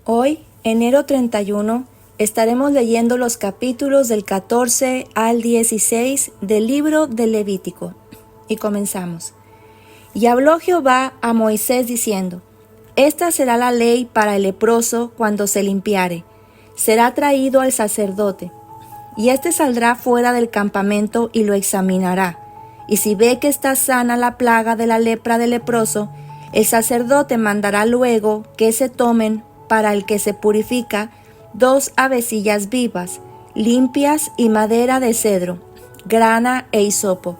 Hoy, enero 31, estaremos leyendo los capítulos del 14 al 16 del libro del Levítico. Y comenzamos. Y habló Jehová a Moisés diciendo: Esta será la ley para el leproso cuando se limpiare. Será traído al sacerdote, y éste saldrá fuera del campamento y lo examinará. Y si ve que está sana la plaga de la lepra del leproso, el sacerdote mandará luego que se tomen para el que se purifica 2 avecillas vivas, limpias y madera de cedro, grana e hisopo.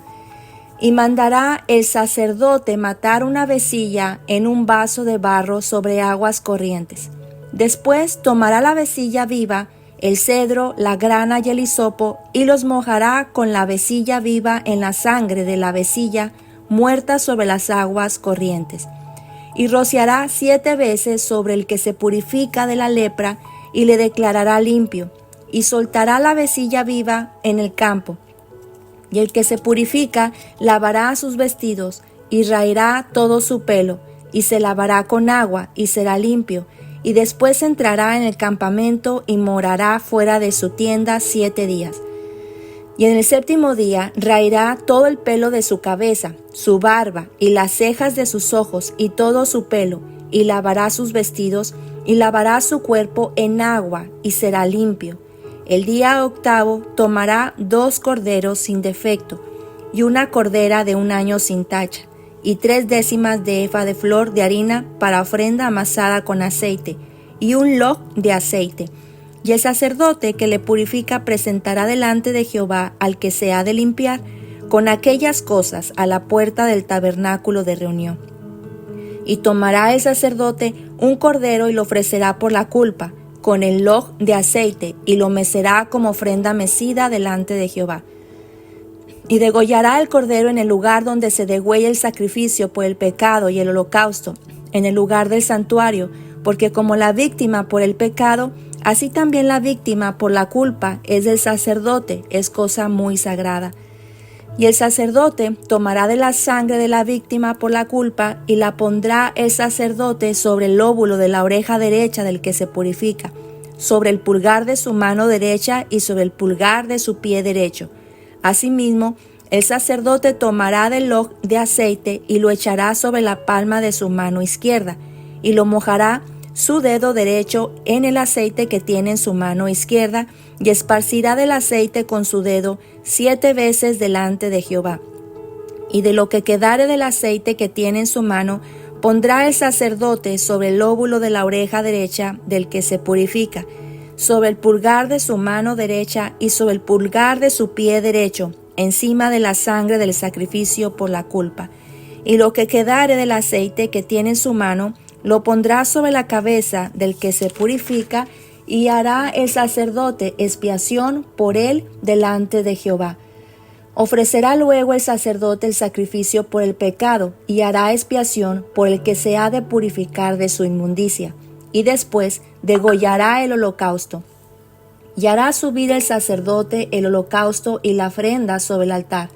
Y mandará el sacerdote matar una avecilla en un vaso de barro sobre aguas corrientes. Después tomará la avecilla viva, el cedro, la grana y el hisopo, y los mojará con la avecilla viva en la sangre de la avecilla muerta sobre las aguas corrientes. Y rociará 7 veces sobre el que se purifica de la lepra, y le declarará limpio, y soltará la avecilla viva en el campo. Y el que se purifica lavará sus vestidos, y raerá todo su pelo, y se lavará con agua, y será limpio, y después entrará en el campamento y morará fuera de su tienda 7 días. Y en el 7º día raerá todo el pelo de su cabeza, su barba y las cejas de sus ojos y todo su pelo, y lavará sus vestidos, y lavará su cuerpo en agua, y será limpio. El día 8º tomará 2 corderos sin defecto, y una cordera de 1 año sin tacha, y 3/10 de efa de flor de harina para ofrenda amasada con aceite, y un log de aceite. Y el sacerdote que le purifica presentará delante de Jehová al que se ha de limpiar con aquellas cosas a la puerta del tabernáculo de reunión. Y tomará el sacerdote un cordero y lo ofrecerá por la culpa, con el log de aceite, y lo mecerá como ofrenda mecida delante de Jehová. Y degollará el cordero en el lugar donde se degüella el sacrificio por el pecado y el holocausto, en el lugar del santuario, porque como la víctima por el pecado, así también la víctima por la culpa es del sacerdote, es cosa muy sagrada. Y el sacerdote tomará de la sangre de la víctima por la culpa y la pondrá el sacerdote sobre el lóbulo de la oreja derecha del que se purifica, sobre el pulgar de su mano derecha y sobre el pulgar de su pie derecho. Asimismo, el sacerdote tomará del log de aceite y lo echará sobre la palma de su mano izquierda, y lo mojará su dedo derecho en el aceite que tiene en su mano izquierda, y esparcirá del aceite con su dedo 7 veces delante de Jehová. Y de lo que quedare del aceite que tiene en su mano, pondrá el sacerdote sobre el lóbulo de la oreja derecha del que se purifica, sobre el pulgar de su mano derecha y sobre el pulgar de su pie derecho, encima de la sangre del sacrificio por la culpa. Y lo que quedare del aceite que tiene en su mano, lo pondrá sobre la cabeza del que se purifica, y hará el sacerdote expiación por él delante de Jehová. Ofrecerá luego el sacerdote el sacrificio por el pecado, y hará expiación por el que se ha de purificar de su inmundicia, y después degollará el holocausto. Y hará subir el sacerdote el holocausto y la ofrenda sobre el altar.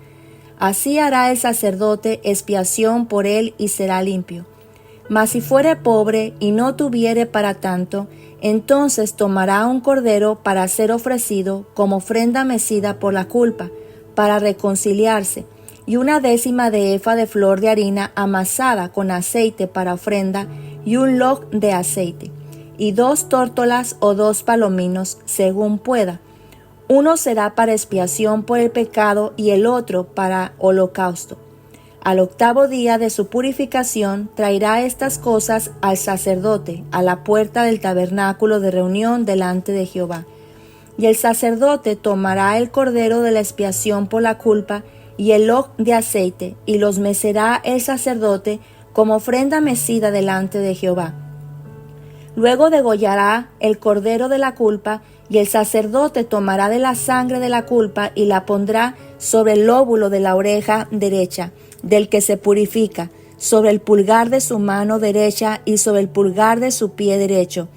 Así hará el sacerdote expiación por él y será limpio. Mas si fuere pobre y no tuviere para tanto, entonces tomará un cordero para ser ofrecido como ofrenda mecida por la culpa, para reconciliarse, y 1/10 de efa de flor de harina amasada con aceite para ofrenda, y un log de aceite, y 2 tórtolas o 2 palominos, según pueda. Uno será para expiación por el pecado y el otro para holocausto. Al 8º día de su purificación traerá estas cosas al sacerdote a la puerta del tabernáculo de reunión delante de Jehová. Y el sacerdote tomará el cordero de la expiación por la culpa y el log de aceite, y los mecerá el sacerdote como ofrenda mecida delante de Jehová. Luego degollará el cordero de la culpa, y el sacerdote tomará de la sangre de la culpa y la pondrá sobre el lóbulo de la oreja derecha del que se purifica, sobre el pulgar de su mano derecha y sobre el pulgar de su pie derecho.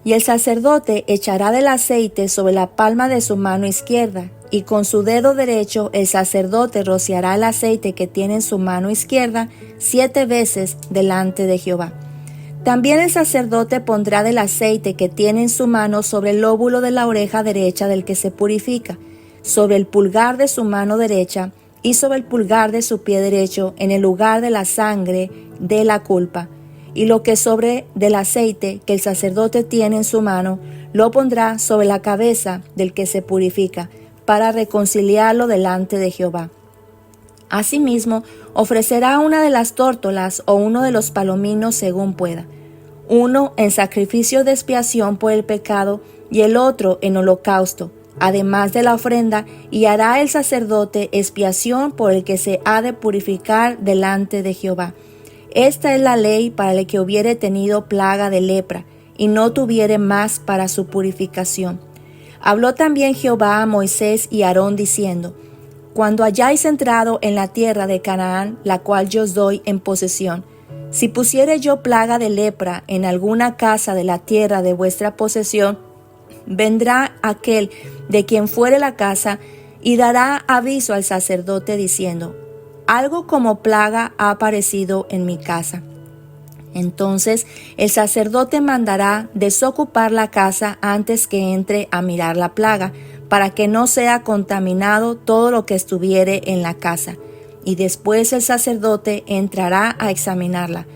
Y el sacerdote echará del aceite sobre la palma de su mano izquierda, y con su dedo derecho el sacerdote rociará el aceite que tiene en su mano izquierda 7 veces delante de Jehová. También el sacerdote pondrá del aceite que tiene en su mano sobre el lóbulo de la oreja derecha del que se purifica, sobre el pulgar de su mano derecha y sobre el pulgar de su pie derecho en el lugar de la sangre de la culpa. Y lo que sobre del aceite que el sacerdote tiene en su mano, lo pondrá sobre la cabeza del que se purifica, para reconciliarlo delante de Jehová. Asimismo, ofrecerá una de las tórtolas o uno de los palominos según pueda, uno en sacrificio de expiación por el pecado y el otro en holocausto, además de la ofrenda, y hará el sacerdote expiación por el que se ha de purificar delante de Jehová. Esta es la ley para el que hubiere tenido plaga de lepra, y no tuviere más para su purificación. Habló también Jehová a Moisés y Aarón diciendo: Cuando hayáis entrado en la tierra de Canaán, la cual yo os doy en posesión, si pusiere yo plaga de lepra en alguna casa de la tierra de vuestra posesión, vendrá aquel de quien fuere la casa y dará aviso al sacerdote diciendo: algo como plaga ha aparecido en mi casa. Entonces el sacerdote mandará desocupar la casa antes que entre a mirar la plaga, para que no sea contaminado todo lo que estuviere en la casa. Y después el sacerdote entrará a examinarla.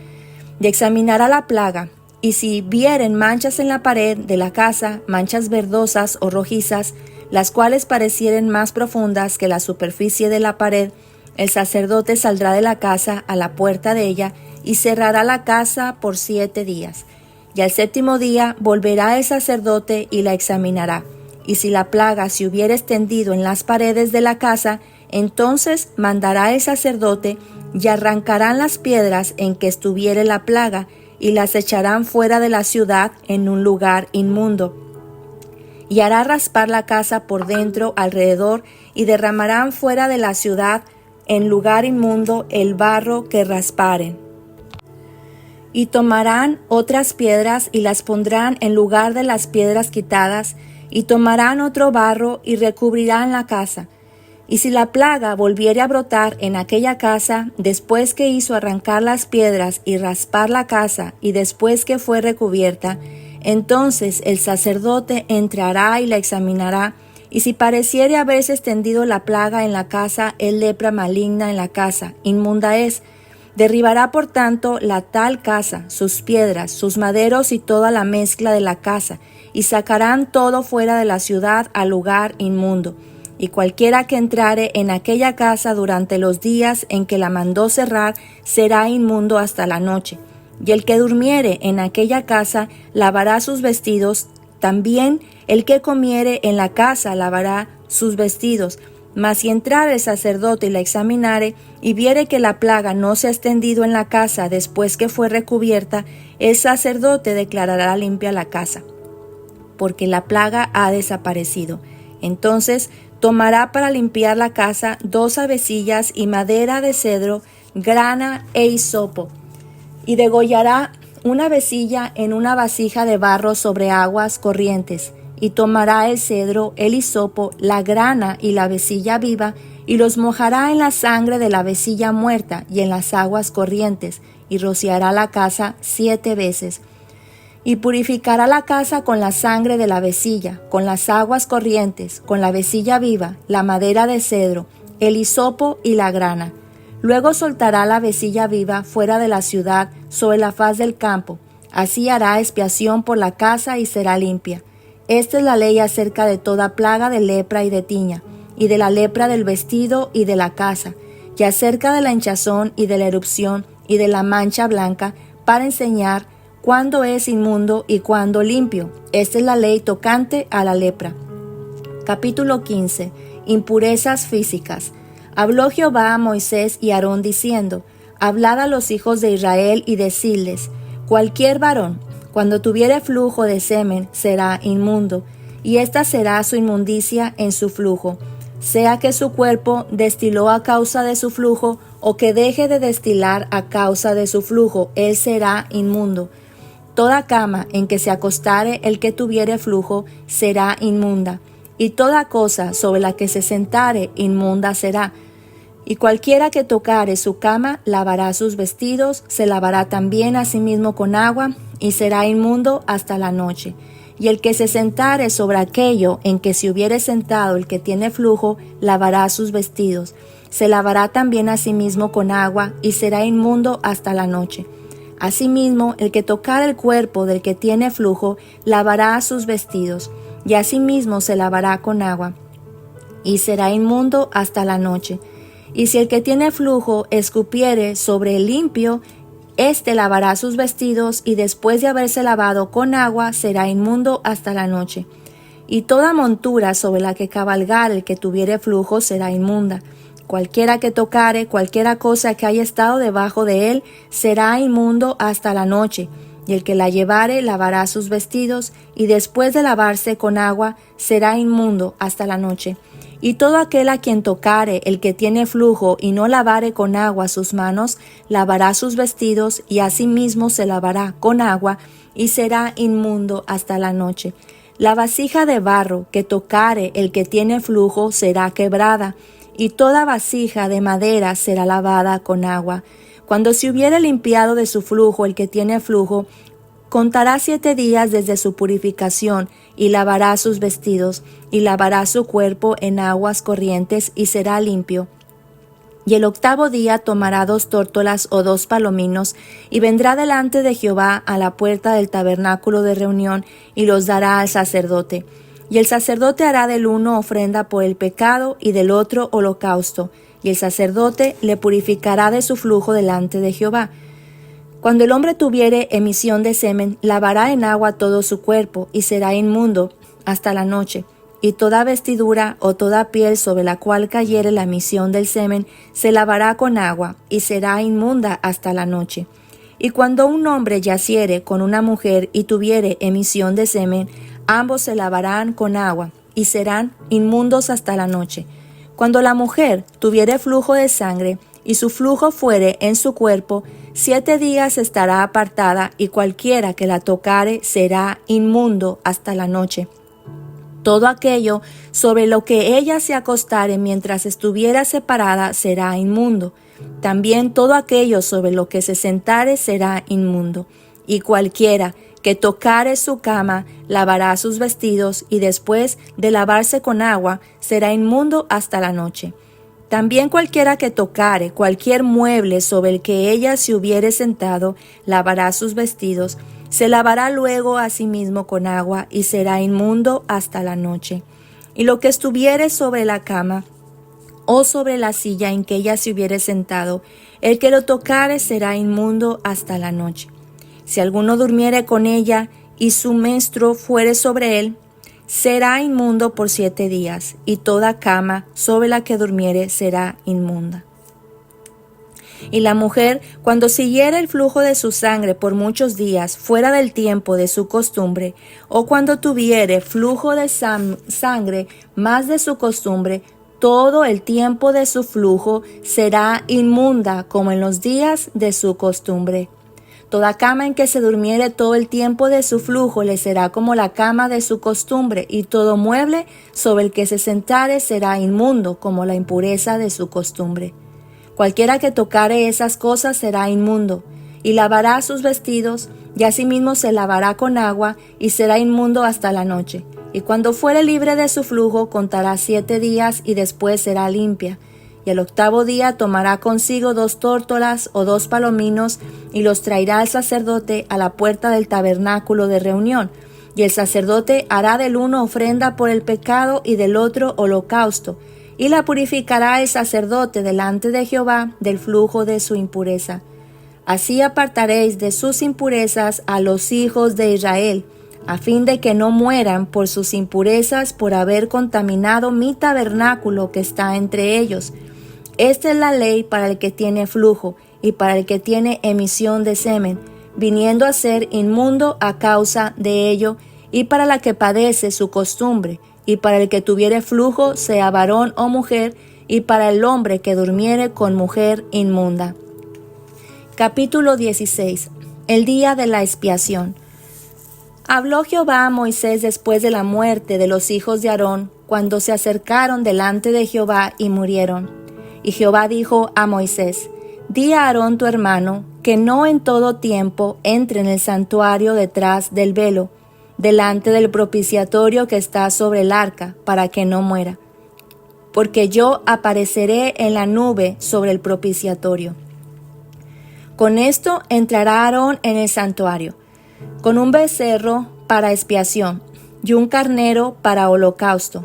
Y examinará la plaga, y si vieren manchas en la pared de la casa, manchas verdosas o rojizas, las cuales parecieren más profundas que la superficie de la pared, el sacerdote saldrá de la casa a la puerta de ella y cerrará la casa por 7 días. Y al 7º día volverá el sacerdote y la examinará. Y si la plaga se hubiere extendido en las paredes de la casa, entonces mandará el sacerdote y arrancarán las piedras en que estuviere la plaga y las echarán fuera de la ciudad en un lugar inmundo. Y hará raspar la casa por dentro alrededor y derramarán fuera de la ciudad en lugar inmundo el barro que rasparen. Y tomarán otras piedras y las pondrán en lugar de las piedras quitadas, y tomarán otro barro y recubrirán la casa. Y si la plaga volviere a brotar en aquella casa, después que hizo arrancar las piedras y raspar la casa, y después que fue recubierta, entonces el sacerdote entrará y la examinará, y si pareciere haberse extendido la plaga en la casa, es lepra maligna en la casa, inmunda es. Derribará por tanto la tal casa, sus piedras, sus maderos y toda la mezcla de la casa, y sacarán todo fuera de la ciudad al lugar inmundo. Y cualquiera que entrare en aquella casa durante los días en que la mandó cerrar, será inmundo hasta la noche. Y el que durmiere en aquella casa lavará sus vestidos, también el que comiere en la casa lavará sus vestidos. Mas si entrare el sacerdote y la examinare, y viere que la plaga no se ha extendido en la casa después que fue recubierta, el sacerdote declarará limpia la casa, porque la plaga ha desaparecido. Entonces tomará para limpiar la casa 2 avecillas y madera de cedro, grana e hisopo, y degollará una avecilla en una vasija de barro sobre aguas corrientes, y tomará el cedro, el hisopo, la grana y la avecilla viva, y los mojará en la sangre de la avecilla muerta y en las aguas corrientes, y rociará la casa 7 veces. Y purificará la casa con la sangre de la avecilla, con las aguas corrientes, con la avecilla viva, la madera de cedro, el hisopo y la grana. Luego soltará la avecilla viva fuera de la ciudad sobre la faz del campo. Así hará expiación por la casa y será limpia. Esta es la ley acerca de toda plaga de lepra y de tiña, y de la lepra del vestido y de la casa, y acerca de la hinchazón y de la erupción y de la mancha blanca, para enseñar cuándo es inmundo y cuándo limpio. Esta es la ley tocante a la lepra. Capítulo 15. Impurezas físicas. Habló Jehová a Moisés y Aarón diciendo: Hablad a los hijos de Israel y decidles: cualquier varón, cuando tuviere flujo de semen, será inmundo, y esta será su inmundicia en su flujo, sea que su cuerpo destiló a causa de su flujo, o que deje de destilar a causa de su flujo, él será inmundo. Toda cama en que se acostare el que tuviere flujo será inmunda, y toda cosa sobre la que se sentare inmunda será. Y cualquiera que tocare su cama lavará sus vestidos, se lavará también a sí mismo con agua, y será inmundo hasta la noche. Y el que se sentare sobre aquello en que se hubiere sentado el que tiene flujo, lavará sus vestidos. Se lavará también a sí mismo con agua, y será inmundo hasta la noche. Asimismo, el que tocare el cuerpo del que tiene flujo, lavará sus vestidos, y asimismo se lavará con agua, y será inmundo hasta la noche. Y si el que tiene flujo escupiere sobre el limpio, éste lavará sus vestidos, y después de haberse lavado con agua, será inmundo hasta la noche. Y toda montura sobre la que cabalgare el que tuviere flujo será inmunda. Cualquiera que tocare, cualquiera cosa que haya estado debajo de él, será inmundo hasta la noche. Y el que la llevare lavará sus vestidos, y después de lavarse con agua, será inmundo hasta la noche. Y todo aquel a quien tocare el que tiene flujo y no lavare con agua sus manos, lavará sus vestidos, y asimismo se lavará con agua, y será inmundo hasta la noche. La vasija de barro que tocare el que tiene flujo será quebrada, y toda vasija de madera será lavada con agua. Cuando se hubiere limpiado de su flujo el que tiene flujo, contará 7 días desde su purificación, y lavará sus vestidos, y lavará su cuerpo en aguas corrientes, y será limpio. Y el 8º día tomará 2 tórtolas o 2 palominos, y vendrá delante de Jehová a la puerta del tabernáculo de reunión, y los dará al sacerdote. Y el sacerdote hará del uno ofrenda por el pecado, y del otro holocausto, y el sacerdote le purificará de su flujo delante de Jehová. Cuando el hombre tuviere emisión de semen, lavará en agua todo su cuerpo, y será inmundo hasta la noche. Y toda vestidura o toda piel sobre la cual cayere la emisión del semen, se lavará con agua, y será inmunda hasta la noche. Y cuando un hombre yaciere con una mujer y tuviere emisión de semen, ambos se lavarán con agua, y serán inmundos hasta la noche. Cuando la mujer tuviere flujo de sangre, y su flujo fuere en su cuerpo, 7 días estará apartada, y cualquiera que la tocare será inmundo hasta la noche. Todo aquello sobre lo que ella se acostare mientras estuviera separada será inmundo. También todo aquello sobre lo que se sentare será inmundo. Y cualquiera que tocare su cama lavará sus vestidos, y después de lavarse con agua será inmundo hasta la noche. También cualquiera que tocare cualquier mueble sobre el que ella se hubiere sentado lavará sus vestidos, se lavará luego a sí mismo con agua, y será inmundo hasta la noche. Y lo que estuviere sobre la cama o sobre la silla en que ella se hubiere sentado, el que lo tocare será inmundo hasta la noche. Si alguno durmiere con ella y su menstruo fuere sobre él, será inmundo por 7 días, y toda cama sobre la que durmiere será inmunda. Y la mujer, cuando siguiere el flujo de su sangre por muchos días, fuera del tiempo de su costumbre, o cuando tuviere flujo de sangre más de su costumbre, todo el tiempo de su flujo será inmunda como en los días de su costumbre. Toda cama en que se durmiere todo el tiempo de su flujo le será como la cama de su costumbre, y todo mueble sobre el que se sentare será inmundo como la impureza de su costumbre. Cualquiera que tocare esas cosas será inmundo, y lavará sus vestidos, y asimismo se lavará con agua, y será inmundo hasta la noche. Y cuando fuere libre de su flujo, contará 7 días, y después será limpia. Y el 8º día tomará consigo 2 tórtolas o 2 palominos, y los traerá al sacerdote a la puerta del tabernáculo de reunión. Y el sacerdote hará del uno ofrenda por el pecado, y del otro holocausto. Y la purificará el sacerdote delante de Jehová del flujo de su impureza. Así apartaréis de sus impurezas a los hijos de Israel, a fin de que no mueran por sus impurezas por haber contaminado mi tabernáculo que está entre ellos. Esta es la ley para el que tiene flujo y para el que tiene emisión de semen, viniendo a ser inmundo a causa de ello, y para la que padece su costumbre, y para el que tuviere flujo, sea varón o mujer, y para el hombre que durmiere con mujer inmunda. Capítulo 16. El día de la expiación. Habló Jehová a Moisés después de la muerte de los hijos de Aarón, cuando se acercaron delante de Jehová y murieron. Y Jehová dijo a Moisés: Di a Aarón tu hermano, que no en todo tiempo entre en el santuario detrás del velo, delante del propiciatorio que está sobre el arca, para que no muera. Porque yo apareceré en la nube sobre el propiciatorio. Con esto entrará Aarón en el santuario, con un becerro para expiación y un carnero para holocausto.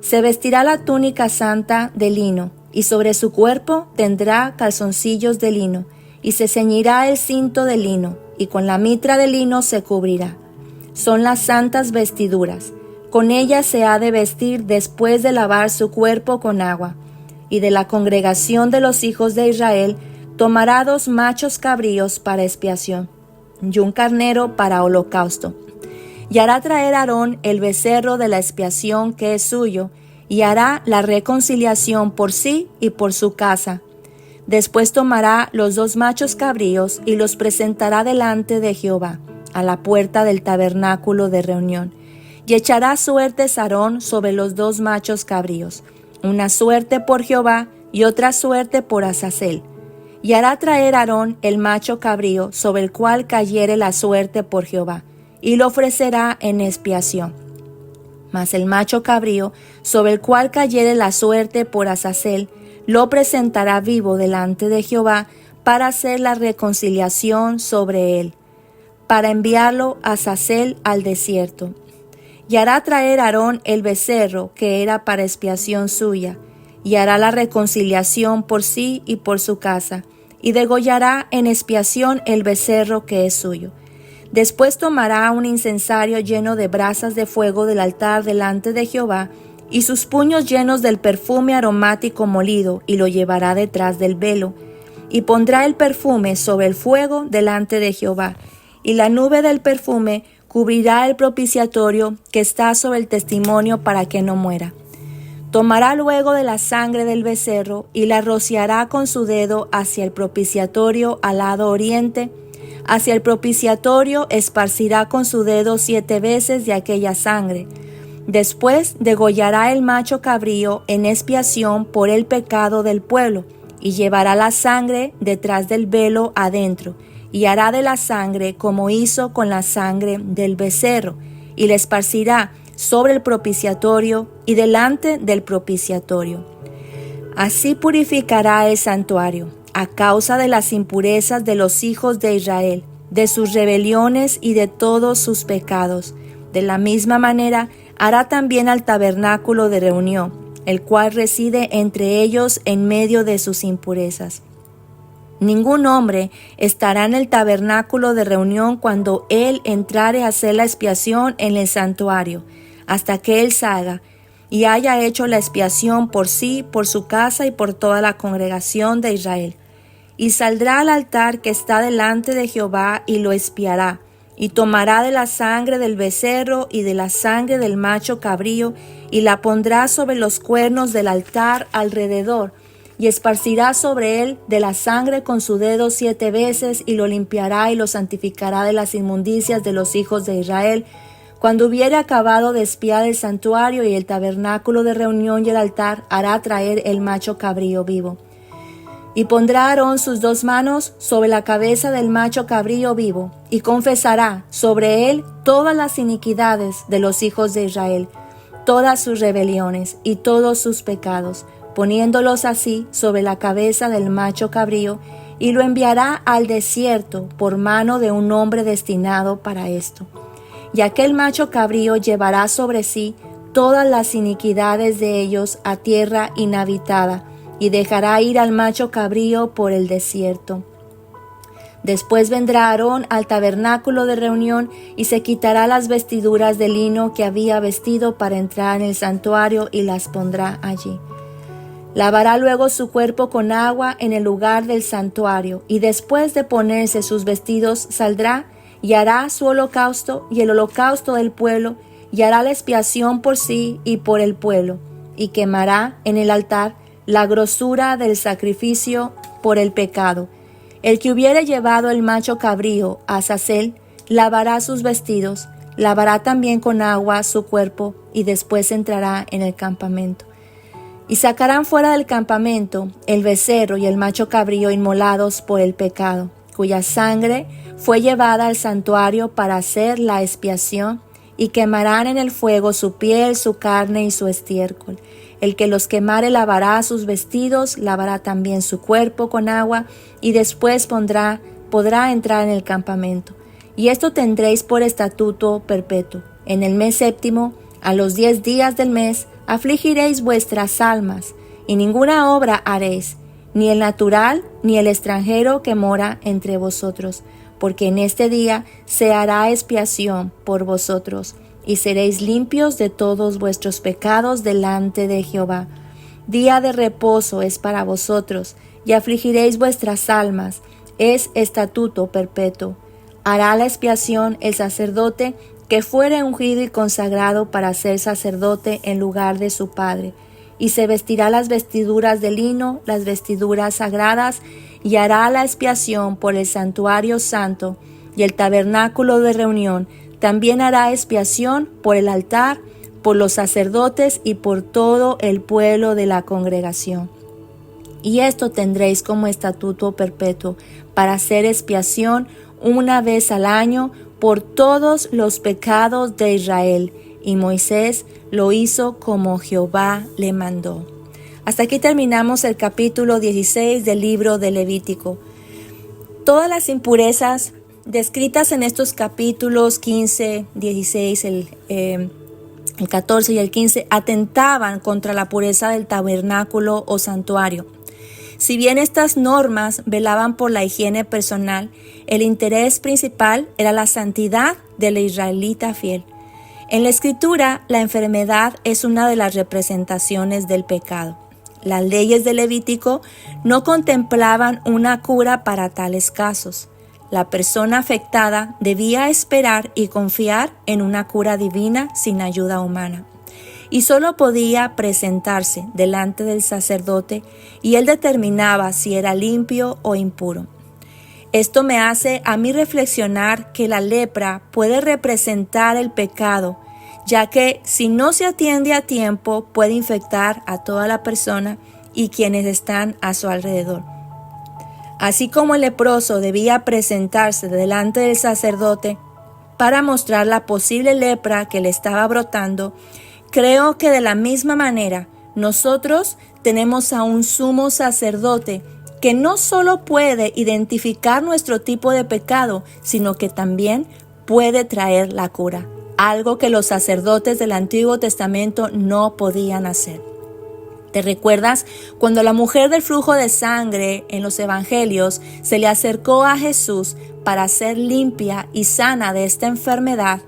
Se vestirá la túnica santa de lino, y sobre su cuerpo tendrá calzoncillos de lino, y se ceñirá el cinto de lino, y con la mitra de lino se cubrirá. Son las santas vestiduras. Con ellas se ha de vestir después de lavar su cuerpo con agua. Y de la congregación de los hijos de Israel tomará 2 machos cabríos para expiación, y un carnero para holocausto. Y hará traer Aarón el becerro de la expiación que es suyo, y hará la reconciliación por sí y por su casa. Después tomará los 2 machos cabríos y los presentará delante de Jehová, a la puerta del tabernáculo de reunión. Y echará suertes Aarón sobre los 2 machos cabríos, una suerte por Jehová y otra suerte por Azazel. Y hará traer Aarón el macho cabrío sobre el cual cayere la suerte por Jehová, y lo ofrecerá en expiación. Mas el macho cabrío, sobre el cual cayere la suerte por Azazel, lo presentará vivo delante de Jehová para hacer la reconciliación sobre él, para enviarlo a Azazel al desierto. Y hará traer Aarón el becerro que era para expiación suya, y hará la reconciliación por sí y por su casa, y degollará en expiación el becerro que es suyo. Después tomará un incensario lleno de brasas de fuego del altar delante de Jehová, y sus puños llenos del perfume aromático molido, y lo llevará detrás del velo, y pondrá el perfume sobre el fuego delante de Jehová, y la nube del perfume cubrirá el propiciatorio que está sobre el testimonio para que no muera. Tomará luego de la sangre del becerro, y la rociará con su dedo hacia el propiciatorio al lado oriente. Hacia el propiciatorio esparcirá con su dedo 7 veces de aquella sangre. Después degollará el macho cabrío en expiación por el pecado del pueblo, y llevará la sangre detrás del velo adentro, y hará de la sangre como hizo con la sangre del becerro, y la esparcirá sobre el propiciatorio y delante del propiciatorio. Así purificará el santuario, a causa de las impurezas de los hijos de Israel, de sus rebeliones y de todos sus pecados. De la misma manera hará también al tabernáculo de reunión, el cual reside entre ellos en medio de sus impurezas. Ningún hombre estará en el tabernáculo de reunión cuando él entrare a hacer la expiación en el santuario, hasta que él salga y haya hecho la expiación por sí, por su casa y por toda la congregación de Israel. Y saldrá al altar que está delante de Jehová y lo expiará, y tomará de la sangre del becerro y de la sangre del macho cabrío, y la pondrá sobre los cuernos del altar alrededor, y esparcirá sobre él de la sangre con su dedo 7 veces, y lo limpiará y lo santificará de las inmundicias de los hijos de Israel. Cuando hubiere acabado de expiar el santuario y el tabernáculo de reunión y el altar, hará traer el macho cabrío vivo. Y pondrá Aarón sus 2 manos sobre la cabeza del macho cabrío vivo, y confesará sobre él todas las iniquidades de los hijos de Israel, todas sus rebeliones y todos sus pecados, poniéndolos así sobre la cabeza del macho cabrío, y lo enviará al desierto por mano de un hombre destinado para esto. Y aquel macho cabrío llevará sobre sí todas las iniquidades de ellos a tierra inhabitada, y dejará ir al macho cabrío por el desierto. Después vendrá Aarón al tabernáculo de reunión y se quitará las vestiduras de lino que había vestido para entrar en el santuario y las pondrá allí. Lavará luego su cuerpo con agua en el lugar del santuario, y después de ponerse sus vestidos saldrá y hará su holocausto y el holocausto del pueblo, y hará la expiación por sí y por el pueblo, y quemará en el altar la grosura del sacrificio por el pecado. El que hubiere llevado el macho cabrío a Azazel, lavará sus vestidos, lavará también con agua su cuerpo, y después entrará en el campamento. Y sacarán fuera del campamento el becerro y el macho cabrío inmolados por el pecado, cuya sangre fue llevada al santuario para hacer la expiación, y quemarán en el fuego su piel, su carne y su estiércol. El que los quemare lavará sus vestidos, lavará también su cuerpo con agua, y después podrá entrar en el campamento. Y esto tendréis por estatuto perpetuo. En el mes séptimo, a los 10 días del mes, afligiréis vuestras almas, y ninguna obra haréis, ni el natural, ni el extranjero que mora entre vosotros, porque en este día se hará expiación por vosotros, y seréis limpios de todos vuestros pecados delante de Jehová. Día de reposo es para vosotros, y afligiréis vuestras almas, es estatuto perpetuo. Hará la expiación el sacerdote que fuere ungido y consagrado para ser sacerdote en lugar de su padre, y se vestirá las vestiduras de lino, las vestiduras sagradas, y hará la expiación por el santuario santo y el tabernáculo de reunión. También hará expiación por el altar, por los sacerdotes y por todo el pueblo de la congregación. Y esto tendréis como estatuto perpetuo, para hacer expiación una vez al año por todos los pecados de Israel. Y Moisés lo hizo como Jehová le mandó. Hasta aquí terminamos el capítulo 16 del libro de Levítico. Todas las impurezas descritas en estos capítulos 15, 16, el 14 y el 15 atentaban contra la pureza del tabernáculo o santuario. Si bien estas normas velaban por la higiene personal, el interés principal era la santidad del israelita fiel. En la Escritura, la enfermedad es una de las representaciones del pecado. Las leyes de Levítico no contemplaban una cura para tales casos. La persona afectada debía esperar y confiar en una cura divina sin ayuda humana. Y solo podía presentarse delante del sacerdote y él determinaba si era limpio o impuro. Esto me hace a mí reflexionar que la lepra puede representar el pecado, ya que si no se atiende a tiempo puede infectar a toda la persona y quienes están a su alrededor. Así como el leproso debía presentarse delante del sacerdote para mostrar la posible lepra que le estaba brotando, creo que de la misma manera nosotros tenemos a un sumo sacerdote que no solo puede identificar nuestro tipo de pecado, sino que también puede traer la cura, algo que los sacerdotes del Antiguo Testamento no podían hacer. ¿Te recuerdas cuando la mujer del flujo de sangre en los evangelios se le acercó a Jesús para ser limpia y sana de esta enfermedad?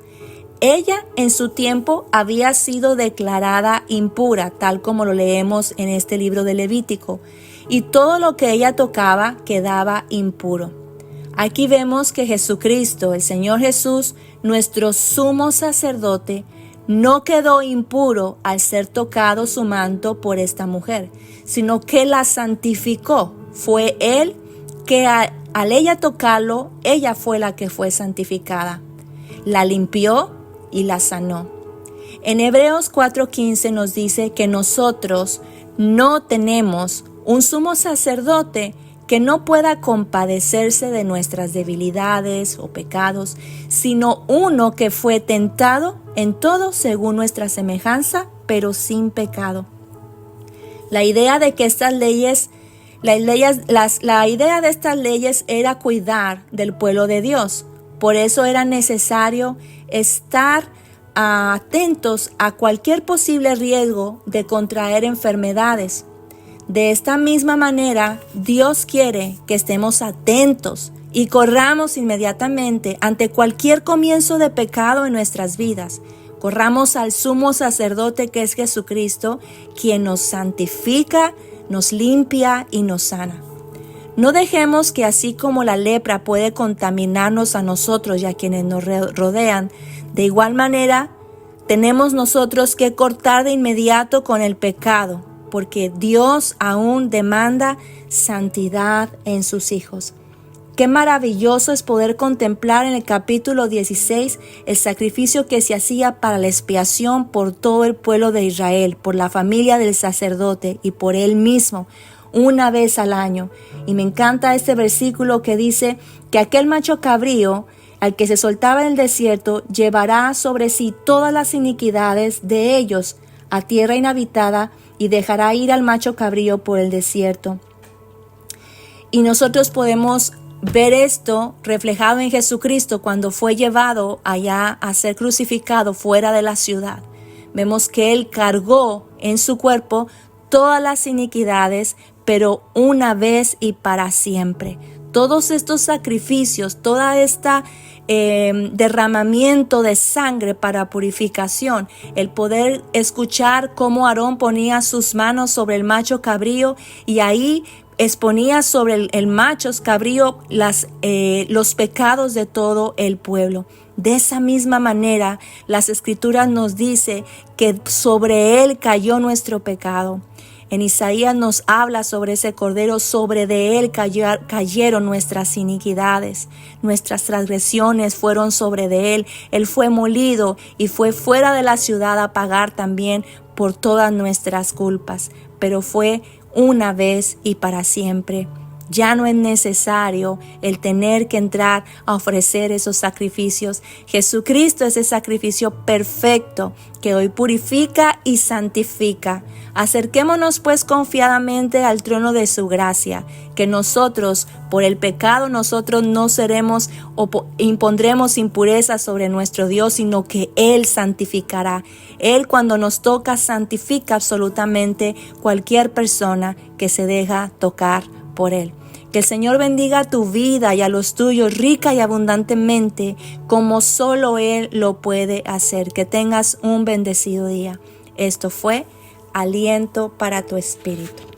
Ella en su tiempo había sido declarada impura, tal como lo leemos en este libro de Levítico, y todo lo que ella tocaba quedaba impuro. Aquí vemos que Jesucristo, el Señor Jesús, nuestro sumo sacerdote, no quedó impuro al ser tocado su manto por esta mujer, sino que la santificó. Fue Él que al ella tocarlo, ella fue la que fue santificada. La limpió y la sanó. En Hebreos 4:15 nos dice que nosotros no tenemos un sumo sacerdote que no pueda compadecerse de nuestras debilidades o pecados, sino uno que fue tentado en todo según nuestra semejanza, pero sin pecado. La idea de estas leyes era cuidar del pueblo de Dios. Por eso era necesario estar atentos a cualquier posible riesgo de contraer enfermedades. De esta misma manera, Dios quiere que estemos atentos y corramos inmediatamente ante cualquier comienzo de pecado en nuestras vidas. Corramos al sumo sacerdote que es Jesucristo, quien nos santifica, nos limpia y nos sana. No dejemos que así como la lepra puede contaminarnos a nosotros y a quienes nos rodean, de igual manera tenemos nosotros que cortar de inmediato con el pecado, porque Dios aún demanda santidad en sus hijos. Qué maravilloso es poder contemplar en el capítulo 16 el sacrificio que se hacía para la expiación por todo el pueblo de Israel, por la familia del sacerdote y por él mismo. una vez al año. Y me encanta este versículo que dice que aquel macho cabrío al que se soltaba en el desierto llevará sobre sí todas las iniquidades de ellos a tierra inhabitada y dejará ir al macho cabrío por el desierto. Y nosotros podemos ver esto reflejado en Jesucristo cuando fue llevado allá a ser crucificado fuera de la ciudad. Vemos que Él cargó en su cuerpo todas las iniquidades, pero una vez y para siempre. Todos estos sacrificios, toda esta derramamiento de sangre para purificación, el poder escuchar cómo Aarón ponía sus manos sobre el macho cabrío y ahí exponía sobre el macho cabrío los pecados de todo el pueblo. De esa misma manera, las Escrituras nos dice que sobre él cayó nuestro pecado. En Isaías nos habla sobre ese cordero, sobre de él cayeron nuestras iniquidades, nuestras transgresiones fueron sobre de él. Él fue molido y fue fuera de la ciudad a pagar también por todas nuestras culpas, pero fue una vez y para siempre. Ya no es necesario el tener que entrar a ofrecer esos sacrificios. Jesucristo es el sacrificio perfecto que hoy purifica y santifica. Acerquémonos pues confiadamente al trono de su gracia, que nosotros, por el pecado, nosotros no seremos o impondremos impureza sobre nuestro Dios, sino que Él santificará. Él, cuando nos toca, santifica absolutamente cualquier persona que se deja tocar por Él. Que el Señor bendiga tu vida y a los tuyos rica y abundantemente, como solo Él lo puede hacer. Que tengas un bendecido día. Esto fue Aliento para tu Espíritu.